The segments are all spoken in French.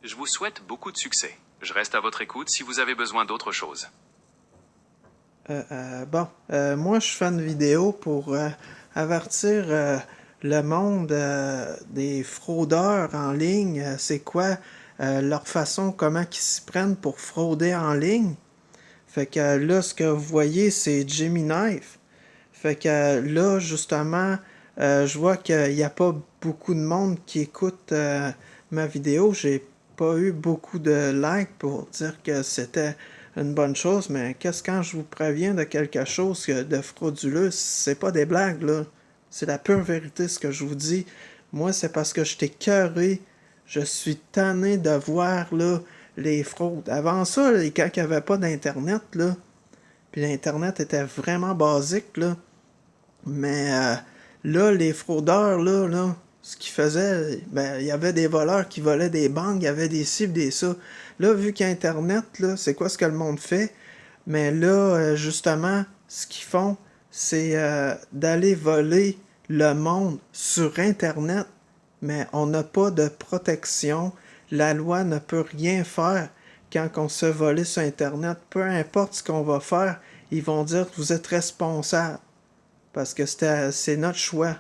Je vous souhaite beaucoup de succès. Je reste à votre écoute si vous avez besoin d'autre chose. Moi, je fais une vidéo pour avertir le monde des fraudeurs en ligne. C'est quoi leur façon, comment ils s'y prennent pour frauder en ligne. Fait que là, ce que vous voyez, c'est Jimmy Knife. Fait que là, justement, je vois qu'il n'y a pas beaucoup de monde qui écoute ma vidéo. J'ai pas eu beaucoup de likes pour dire que c'était une bonne chose, mais qu'est-ce quand je vous préviens de quelque chose de frauduleux, c'est pas des blagues, là. C'est la pure vérité ce que je vous dis. Moi, c'est parce que je t'ai cœuré. Je suis tanné de voir là, les fraudes. Avant ça, quand il n'y avait pas d'Internet, là, puis l'Internet était vraiment basique, là, mais là, les fraudeurs, là, ce qu'ils faisaient, ben, il y avait des voleurs qui volaient des banques, il y avait des cibles, des ça. Là, vu qu'Internet, là, c'est quoi ce que le monde fait? Mais là, justement, ce qu'ils font, c'est d'aller voler le monde sur Internet. Mais on n'a pas de protection. La loi ne peut rien faire quand on se fait voler sur Internet. Peu importe ce qu'on va faire, ils vont dire que vous êtes responsable. Parce que c'est notre choix.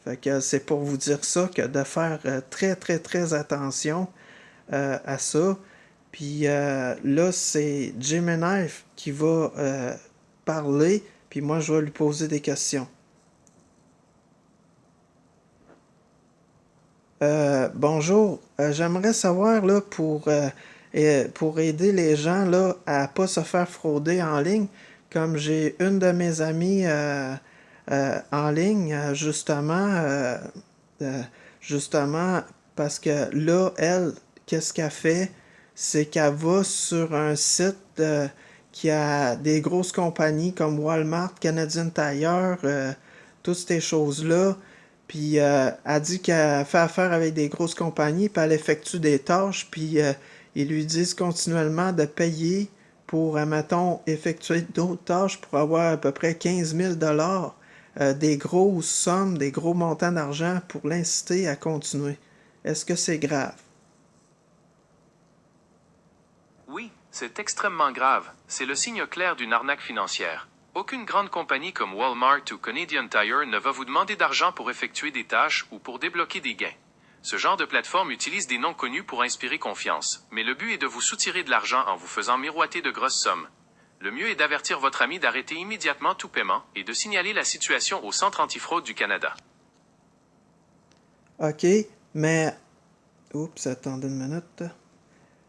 Fait que c'est pour vous dire ça que de faire très très très attention à ça. Puis là, c'est Jimmy Knife qui va parler, puis moi je vais lui poser des questions. Bonjour, j'aimerais savoir là pour aider les gens là à pas se faire frauder en ligne, comme j'ai une de mes amies en ligne euh, justement parce que là elle qu'est-ce qu'elle fait, c'est qu'elle va sur un site qui a des grosses compagnies comme Walmart, Canadian Tire, toutes ces choses là. Puis elle dit qu'elle fait affaire avec des grosses compagnies, puis elle effectue des tâches, puis ils lui disent continuellement de payer pour, admettons, effectuer d'autres tâches pour avoir à peu près 15 000 $, des grosses sommes, des gros montants d'argent pour l'inciter à continuer. Est-ce que c'est grave? Oui, c'est extrêmement grave. C'est le signe clair d'une arnaque financière. Aucune grande compagnie comme Walmart ou Canadian Tire ne va vous demander d'argent pour effectuer des tâches ou pour débloquer des gains. Ce genre de plateforme utilise des noms connus pour inspirer confiance, mais le but est de vous soutirer de l'argent en vous faisant miroiter de grosses sommes. Le mieux est d'avertir votre ami d'arrêter immédiatement tout paiement et de signaler la situation au Centre antifraude du Canada. OK, mais... Oups, attendez une minute.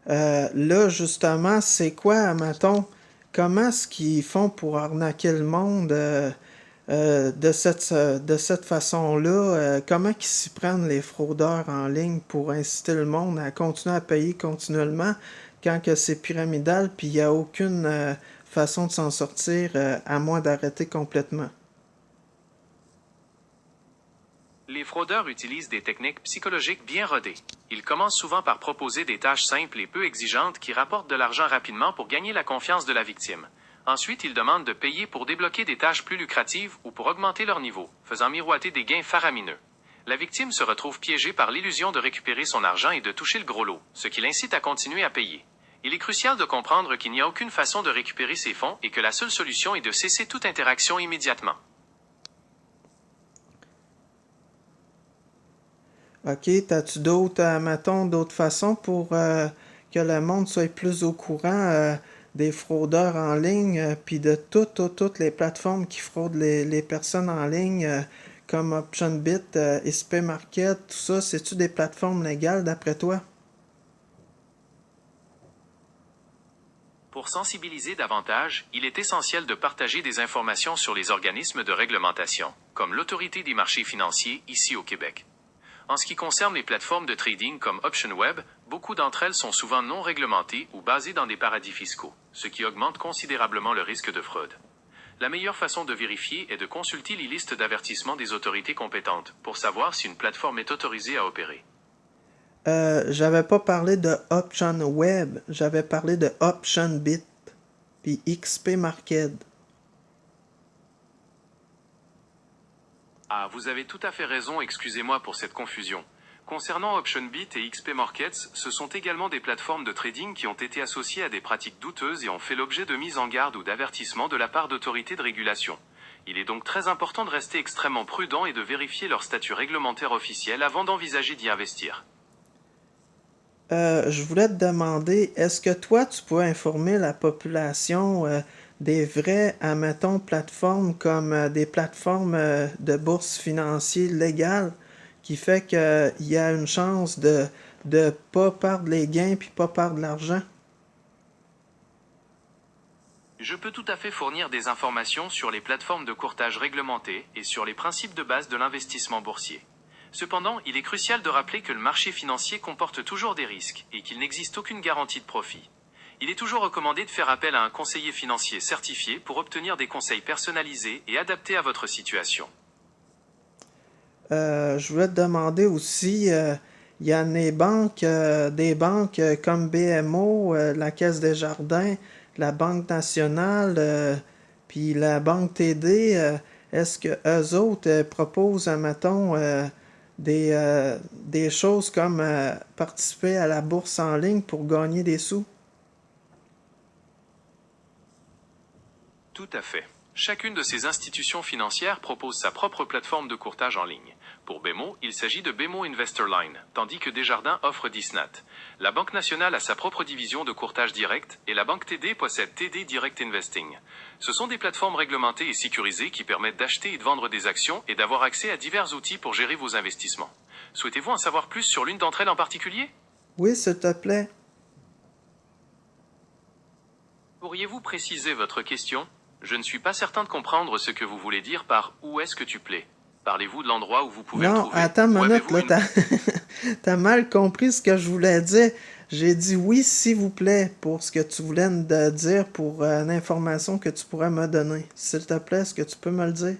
Là, justement, c'est quoi, mettons, comment est-ce qu'ils font pour arnaquer le monde de cette façon-là? Comment ils s'y prennent les fraudeurs en ligne pour inciter le monde à continuer à payer continuellement quand que c'est pyramidal puis il n'y a aucune façon de s'en sortir à moins d'arrêter complètement? Les fraudeurs utilisent des techniques psychologiques bien rodées. Ils commencent souvent par proposer des tâches simples et peu exigeantes qui rapportent de l'argent rapidement pour gagner la confiance de la victime. Ensuite, ils demandent de payer pour débloquer des tâches plus lucratives ou pour augmenter leur niveau, faisant miroiter des gains faramineux. La victime se retrouve piégée par l'illusion de récupérer son argent et de toucher le gros lot, ce qui l'incite à continuer à payer. Il est crucial de comprendre qu'il n'y a aucune façon de récupérer ses fonds et que la seule solution est de cesser toute interaction immédiatement. OK, t'as-tu d'autres, mettons, d'autres façons pour que le monde soit plus au courant des fraudeurs en ligne, puis de toutes les plateformes qui fraudent les personnes en ligne, comme OptionBit, SP Market, tout ça, c'est-tu des plateformes légales d'après toi? Pour sensibiliser davantage, il est essentiel de partager des informations sur les organismes de réglementation, comme l'Autorité des marchés financiers ici au Québec. En ce qui concerne les plateformes de trading comme OptionWeb, beaucoup d'entre elles sont souvent non réglementées ou basées dans des paradis fiscaux, ce qui augmente considérablement le risque de fraude. La meilleure façon de vérifier est de consulter les listes d'avertissement des autorités compétentes pour savoir si une plateforme est autorisée à opérer. J'avais pas parlé de OptionWeb, j'avais parlé de OptionBit, puis XP Market. Ah, vous avez tout à fait raison, excusez-moi pour cette confusion. Concernant OptionBit et XP Markets, ce sont également des plateformes de trading qui ont été associées à des pratiques douteuses et ont fait l'objet de mises en garde ou d'avertissements de la part d'autorités de régulation. Il est donc très important de rester extrêmement prudent et de vérifier leur statut réglementaire officiel avant d'envisager d'y investir. Je voulais te demander, est-ce que toi, tu peux informer la population des vraies, admettons, plateformes comme des plateformes de bourse financière légales qui fait qu'il y a une chance de pas perdre les gains puis pas perdre l'argent? Je peux tout à fait fournir des informations sur les plateformes de courtage réglementées et sur les principes de base de l'investissement boursier. Cependant, il est crucial de rappeler que le marché financier comporte toujours des risques et qu'il n'existe aucune garantie de profit. Il est toujours recommandé de faire appel à un conseiller financier certifié pour obtenir des conseils personnalisés et adaptés à votre situation. Je voulais te demander aussi, il y a des banques comme BMO, la Caisse des Jardins, la Banque nationale, puis la Banque TD. Est-ce que eux autres proposent, mettons, des choses comme participer à la bourse en ligne pour gagner des sous? Tout à fait. Chacune de ces institutions financières propose sa propre plateforme de courtage en ligne. Pour BMO, il s'agit de BMO Investor Line, tandis que Desjardins offre Disnat. La Banque nationale a sa propre division de courtage direct et la Banque TD possède TD Direct Investing. Ce sont des plateformes réglementées et sécurisées qui permettent d'acheter et de vendre des actions et d'avoir accès à divers outils pour gérer vos investissements. Souhaitez-vous en savoir plus sur l'une d'entre elles en particulier? Oui, s'il te plaît. Pourriez-vous préciser votre question? Je ne suis pas certain de comprendre ce que vous voulez dire par où est-ce que tu plais. Parlez-vous de l'endroit où vous pouvez me Non, trouver? attends une Ou minute, avez-vous là, une... t'as mal compris ce que je voulais dire. J'ai dit oui, s'il vous plaît, pour ce que tu voulais me dire, pour l'information que tu pourrais me donner. S'il te plaît, est-ce que tu peux me le dire?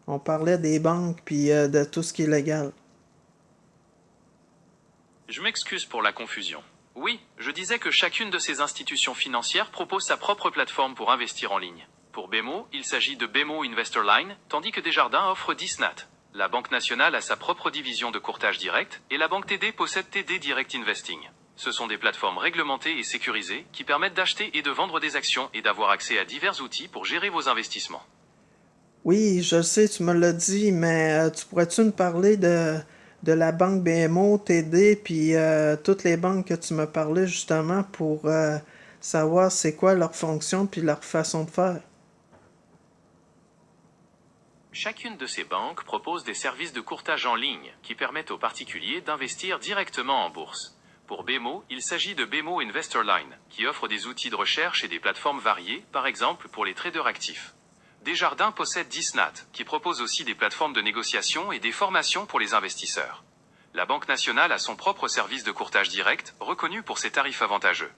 On parlait des banques puis de tout ce qui est légal. Je m'excuse pour la confusion. Oui, je disais que chacune de ces institutions financières propose sa propre plateforme pour investir en ligne. Pour BMO, il s'agit de BMO Investor Line, tandis que Desjardins offre Disnat. La Banque nationale a sa propre division de courtage direct et la Banque TD possède TD Direct Investing. Ce sont des plateformes réglementées et sécurisées qui permettent d'acheter et de vendre des actions et d'avoir accès à divers outils pour gérer vos investissements. Oui, je sais, tu me l'as dit, mais tu pourrais-tu me parler de la banque BMO, TD, puis toutes les banques que tu me parlais justement pour savoir c'est quoi leur fonction puis leur façon de faire? Chacune de ces banques propose des services de courtage en ligne qui permettent aux particuliers d'investir directement en bourse. Pour BMO, il s'agit de BMO Investor Line, qui offre des outils de recherche et des plateformes variées, par exemple pour les traders actifs. Desjardins possède Disnat, qui propose aussi des plateformes de négociation et des formations pour les investisseurs. La Banque nationale a son propre service de courtage direct, reconnu pour ses tarifs avantageux.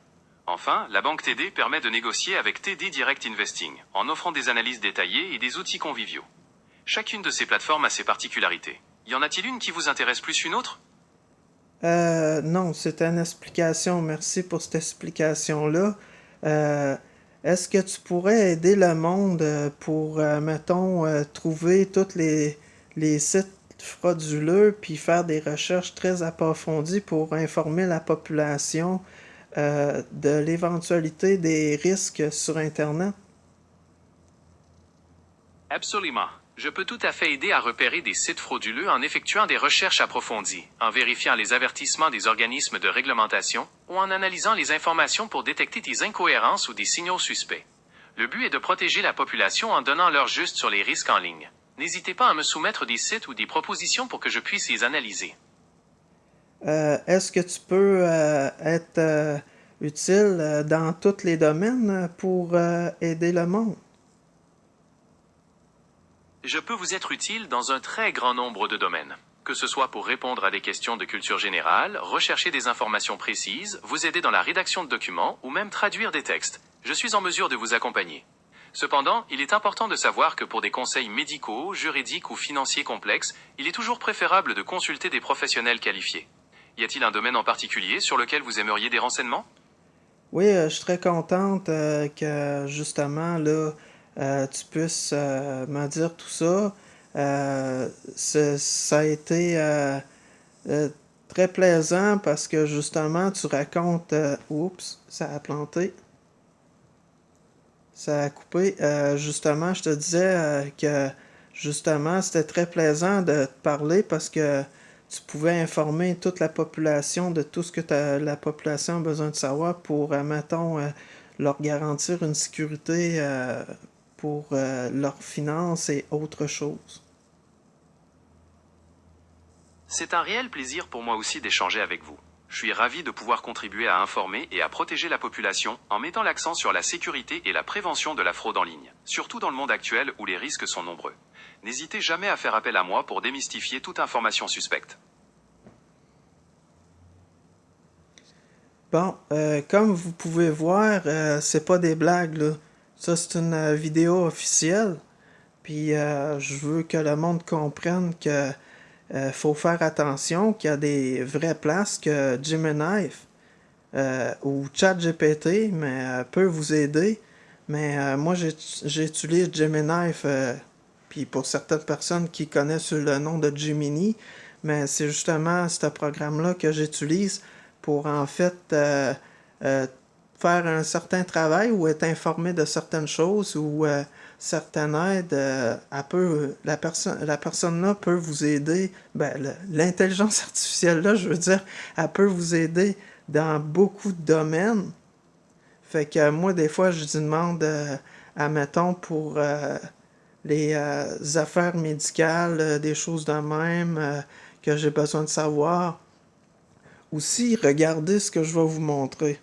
Enfin, la Banque TD permet de négocier avec TD Direct Investing, en offrant des analyses détaillées et des outils conviviaux. Chacune de ces plateformes a ses particularités. Y en a-t-il une qui vous intéresse plus qu'une autre? Non, c'était une explication. Merci pour cette explication-là. Euh, Est-ce que tu pourrais aider le monde pour, mettons, trouver tous les sites frauduleux puis faire des recherches très approfondies pour informer la population de l'éventualité des risques sur Internet? Absolument. Je peux tout à fait aider à repérer des sites frauduleux en effectuant des recherches approfondies, en vérifiant les avertissements des organismes de réglementation ou en analysant les informations pour détecter des incohérences ou des signaux suspects. Le but est de protéger la population en donnant l'heure juste sur les risques en ligne. N'hésitez pas à me soumettre des sites ou des propositions pour que je puisse les analyser. Est-ce que tu peux être utile dans tous les domaines pour aider le monde? Je peux vous être utile dans un très grand nombre de domaines. Que ce soit pour répondre à des questions de culture générale, rechercher des informations précises, vous aider dans la rédaction de documents ou même traduire des textes, je suis en mesure de vous accompagner. Cependant, il est important de savoir que pour des conseils médicaux, juridiques ou financiers complexes, il est toujours préférable de consulter des professionnels qualifiés. Y a-t-il un domaine en particulier sur lequel vous aimeriez des renseignements? Oui, je suis très contente que justement là, tu puisses me dire tout ça. Ça a été euh, très plaisant parce que justement tu racontes... oups, ça a planté. Ça a coupé. Justement, je te disais que justement c'était très plaisant de te parler parce que tu pouvais informer toute la population de tout ce que la population a besoin de savoir pour, mettons, leur garantir une sécurité pour leurs finances et autre chose. C'est un réel plaisir pour moi aussi d'échanger avec vous. Je suis ravi de pouvoir contribuer à informer et à protéger la population en mettant l'accent sur la sécurité et la prévention de la fraude en ligne, surtout dans le monde actuel où les risques sont nombreux. N'hésitez jamais à faire appel à moi pour démystifier toute information suspecte. Bon, comme vous pouvez voir, c'est pas des blagues, là. Ça, c'est une vidéo officielle. Puis, je veux que le monde comprenne que faut faire attention, qu'il y a des vraies places que Gemini ou ChatGPT peut vous aider. Mais moi, j'utilise Gemini, puis pour certaines personnes qui connaissent le nom de Gemini, mais c'est justement ce programme-là que j'utilise pour en fait faire un certain travail ou être informé de certaines choses ou certaines aides. La personne-là peut vous aider. Ben, l'intelligence artificielle-là, je veux dire, elle peut vous aider dans beaucoup de domaines. Fait que moi, des fois, je demande, admettons, pour les affaires médicales, des choses de même que j'ai besoin de savoir. Aussi, regardez ce que je vais vous montrer.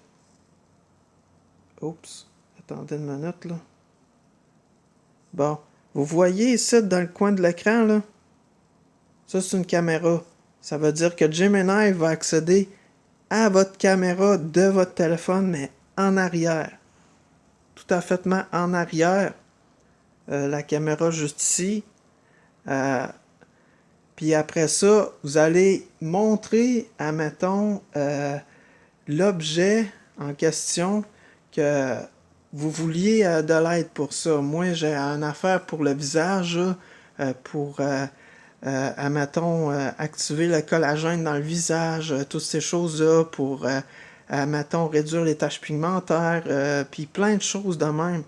Oups, attendez une minute, là. Bon, vous voyez ici, dans le coin de l'écran, là? Ça, c'est une caméra. Ça veut dire que Gemini va accéder à votre caméra de votre téléphone, mais en arrière. Tout à fait en arrière. La caméra juste ici. Puis après ça, vous allez montrer, admettons, l'objet en question que vous vouliez de l'aide pour ça. Moi, j'ai une affaire pour le visage, pour, admettons, activer le collagène dans le visage, toutes ces choses-là, pour, admettons, réduire les taches pigmentaires, puis plein de choses de même.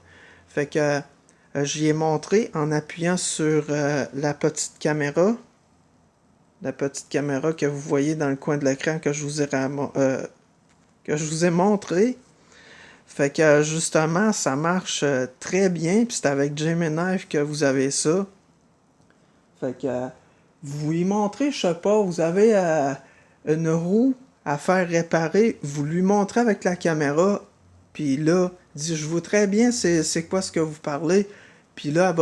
Fait que j'y ai montré en appuyant sur la petite caméra que vous voyez dans le coin de l'écran que je vous ai montré. Fait que justement, ça marche très bien. Puis c'est avec Gemini que vous avez ça. Fait que vous lui montrez, je sais pas, vous avez une roue à faire réparer. Vous lui montrez avec la caméra. Puis là, dit, je vois très bien c'est quoi ce que vous parlez. Puis là,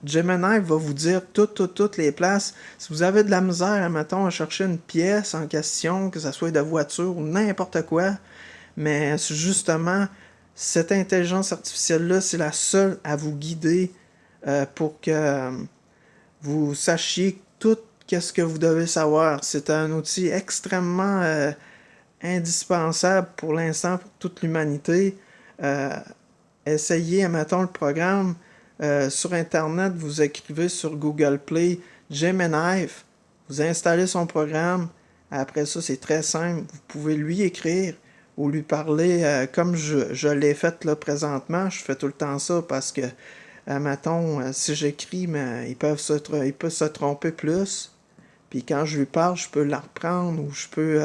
Gemini va vous dire toutes les places. Si vous avez de la misère, mettons, à chercher une pièce en question, que ce soit de voiture ou n'importe quoi, mais justement, cette intelligence artificielle-là, c'est la seule à vous guider pour que vous sachiez tout qu'est-ce que vous devez savoir. C'est un outil extrêmement indispensable pour l'instant pour toute l'humanité. Essayez, mettons, le programme sur Internet, vous écrivez sur Google Play Gemini, vous installez son programme. Après ça, c'est très simple. Vous pouvez lui écrire ou lui parler comme je l'ai fait là présentement. Je fais tout le temps ça parce que, mettons, si j'écris, mais il peut se tromper plus. Puis quand je lui parle, je peux la reprendre ou je peux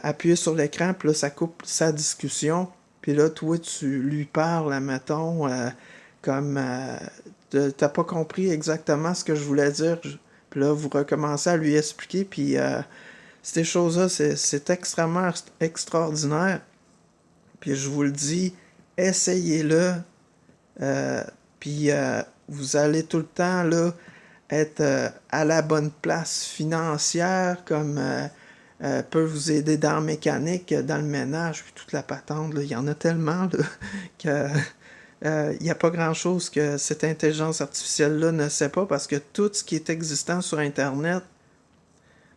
appuyer sur l'écran, puis là, ça coupe sa discussion. Puis là, toi, tu lui parles, mettons, comme t'as pas compris exactement ce que je voulais dire. Puis là, vous recommencez à lui expliquer, puis ces choses-là, c'est extrêmement extraordinaire. Puis je vous le dis, essayez-le. Puis vous allez tout le temps là, être à la bonne place financière, comme peut vous aider dans la mécanique, dans le ménage, puis toute la patente. Là. Il y en a tellement là, que il n'y a pas grand-chose que cette intelligence artificielle-là ne sait pas parce que tout ce qui est existant sur Internet,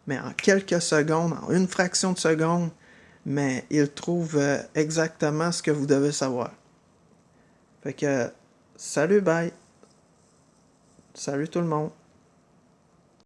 mais en quelques secondes, en une fraction de seconde, mais il trouve exactement ce que vous devez savoir. Fait que, salut, bye. Salut tout le monde.